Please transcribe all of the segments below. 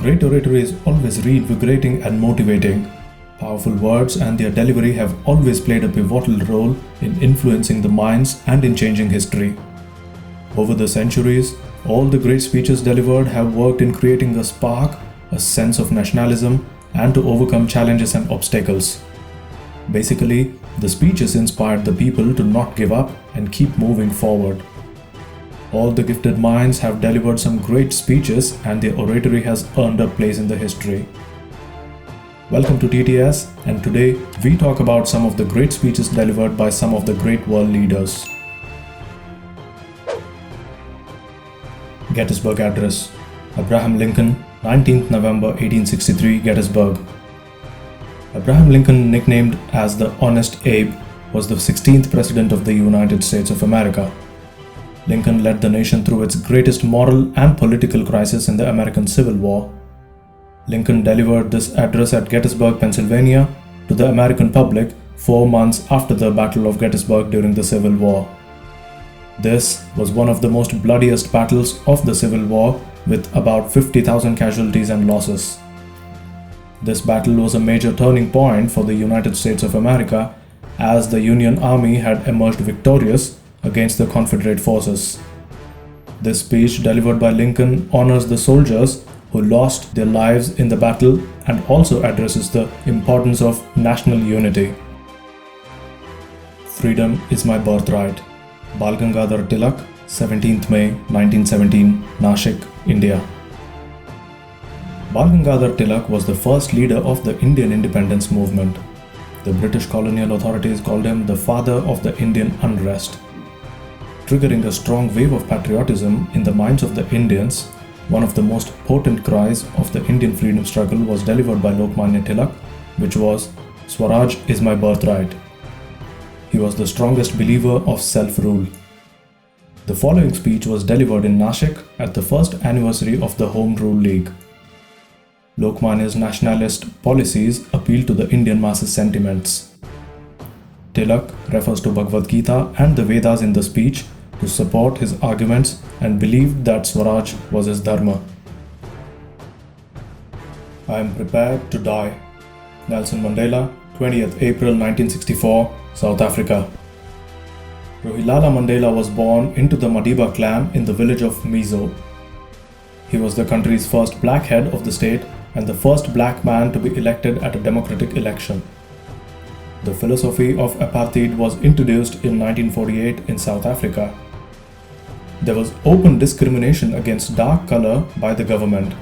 Great oratory is always reinvigorating and motivating. Powerful words and their delivery have always played a pivotal role in influencing the minds and in changing history. Over the centuries, all the great speeches delivered have worked in creating a spark, a sense of nationalism, and to overcome challenges and obstacles. Basically, the speeches inspired the people to not give up and keep moving forward. All the gifted minds have delivered some great speeches, and their oratory has earned a place in the history. Welcome to TTS, and today we talk about some of the great speeches delivered by some of the great world leaders. Gettysburg Address. Abraham Lincoln, 19th November 1863, Gettysburg. Abraham Lincoln, nicknamed as the Honest Abe, was the 16th President of the United States of America. Lincoln led the nation through its greatest moral and political crisis in the American Civil War. Lincoln delivered this address at Gettysburg, Pennsylvania, to the American public 4 months after the Battle of Gettysburg during the Civil War. This was one of the most bloodiest battles of the Civil War, with about 50,000 casualties and losses. This battle was a major turning point for the United States of America, as the Union Army had emerged victorious against the Confederate forces. This speech delivered by Lincoln honors the soldiers who lost their lives in the battle and also addresses the importance of national unity. Freedom is my birthright. Bal Gangadhar Tilak, 17th May 1917, Nashik, India. Bal Gangadhar Tilak was the first leader of the Indian independence movement. The British colonial authorities called him the father of the Indian Unrest. Triggering a strong wave of patriotism in the minds of the Indians, one of the most potent cries of the Indian freedom struggle was delivered by Lokmanya Tilak, which was, "Swaraj is my birthright." He was the strongest believer of self-rule. The following speech was delivered in Nashik at the first anniversary of the Home Rule League. Lokmanya's nationalist policies appealed to the Indian masses' sentiments. Tilak refers to Bhagavad Gita and the Vedas in the speech to support his arguments and believed that Swaraj was his dharma. I am prepared to die. Nelson Mandela, 20th April 1964, South Africa. Rolihlahla Mandela was born into the Madiba clan in the village of Mizo. He was the country's first black head of the state and the first black man to be elected at a democratic election. The philosophy of apartheid was introduced in 1948 in South Africa. There was open discrimination against dark color by the government.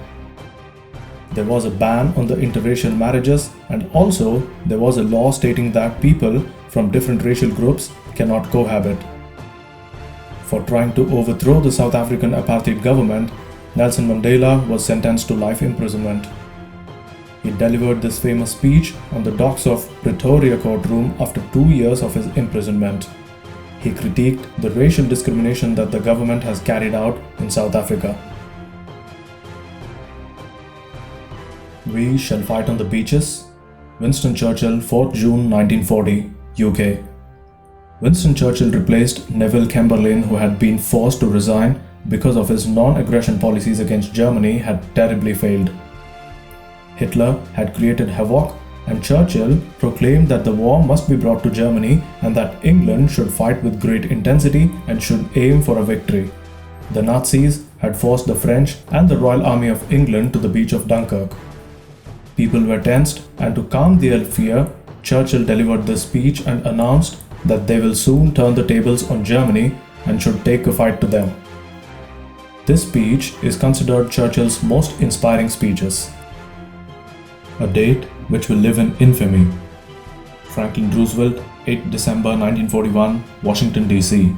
There was a ban on the interracial marriages, and also there was a law stating that people from different racial groups cannot cohabit. For trying to overthrow the South African apartheid government, Nelson Mandela was sentenced to life imprisonment. He delivered this famous speech on the docks of Pretoria courtroom after 2 years of his imprisonment. He critiqued the racial discrimination that the government has carried out in South Africa. We shall fight on the beaches. Winston Churchill, 4th June 1940, UK. Winston Churchill replaced Neville Chamberlain, who had been forced to resign because of his non-aggression policies against Germany had terribly failed. Hitler had created havoc, and Churchill proclaimed that the war must be brought to Germany and that England should fight with great intensity and should aim for a victory. The Nazis had forced the French and the Royal Army of England to the beach of Dunkirk. People were tensed, and to calm their fear, Churchill delivered this speech and announced that they will soon turn the tables on Germany and should take a fight to them. This speech is considered Churchill's most inspiring speeches. A date which will live in infamy. Franklin Roosevelt, 8 December 1941, Washington, D.C.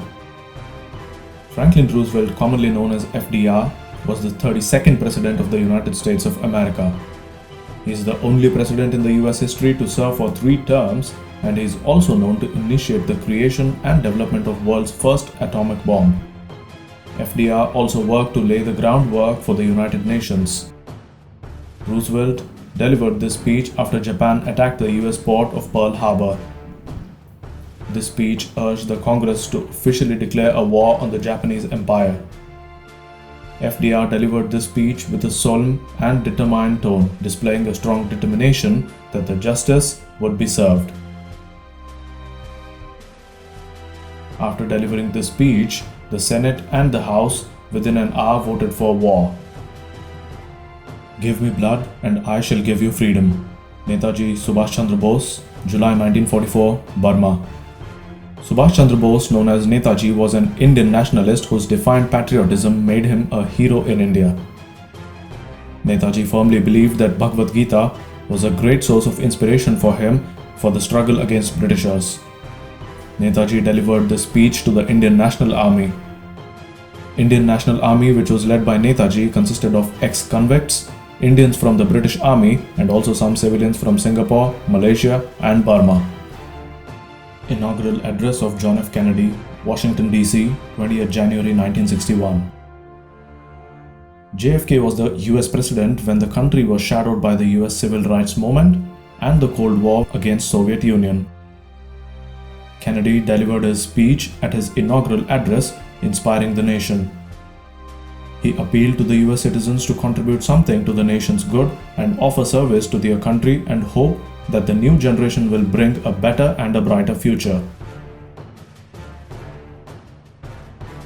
Franklin Roosevelt, commonly known as FDR, was the 32nd President of the United States of America. He is the only president in the US history to serve for 3 terms, and he is also known to initiate the creation and development of world's first atomic bomb. FDR also worked to lay the groundwork for the United Nations. Roosevelt delivered this speech after Japan attacked the US port of Pearl Harbor. This speech urged the Congress to officially declare a war on the Japanese Empire. FDR delivered this speech with a solemn and determined tone, displaying a strong determination that the justice would be served. After delivering this speech, the Senate and the House within an hour voted for war. Give me blood and I shall give you freedom. Netaji Subash Chandra Bose, July 1944, Burma. Subash Chandra Bose, known as Netaji, was an Indian nationalist whose defiant patriotism made him a hero in India. Netaji firmly believed that Bhagavad Gita was a great source of inspiration for him for the struggle against Britishers. Netaji delivered this speech to the Indian National Army. Indian National Army, which was led by Netaji, consisted of ex-convicts, Indians from the British Army, and also some civilians from Singapore, Malaysia, and Burma. Inaugural Address of John F. Kennedy, Washington, D.C., 20th January 1961. JFK was the US President when the country was shadowed by the US Civil Rights Movement and the Cold War against Soviet Union. Kennedy delivered his speech at his inaugural address, inspiring the nation. He appealed to the US citizens to contribute something to the nation's good and offer service to their country and hope that the new generation will bring a better and a brighter future.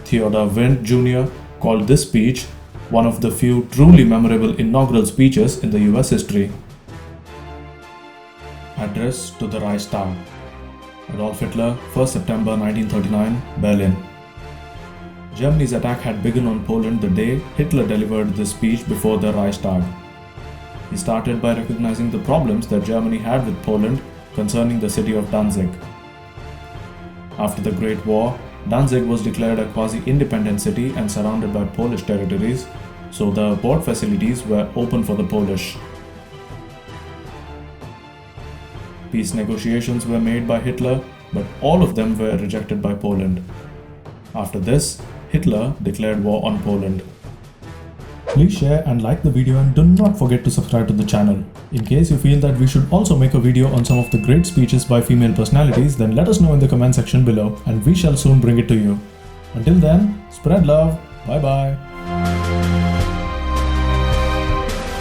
Theodore Wynne Jr. called this speech one of the few truly memorable inaugural speeches in the US history. Address to the Reichstag. Adolf Hitler, 1st September 1939, Berlin. Germany's attack had begun on Poland the day Hitler delivered this speech before the Reichstag. He started by recognizing the problems that Germany had with Poland concerning the city of Danzig. After the Great War, Danzig was declared a quasi-independent city and surrounded by Polish territories, so the port facilities were open for the Polish. Peace negotiations were made by Hitler, but all of them were rejected by Poland. After this, Hitler declared war on Poland. Please share and like the video, and do not forget to subscribe to the channel. In case you feel that we should also make a video on some of the great speeches by female personalities, then let us know in the comment section below and we shall soon bring it to you. Until then, spread love. Bye bye.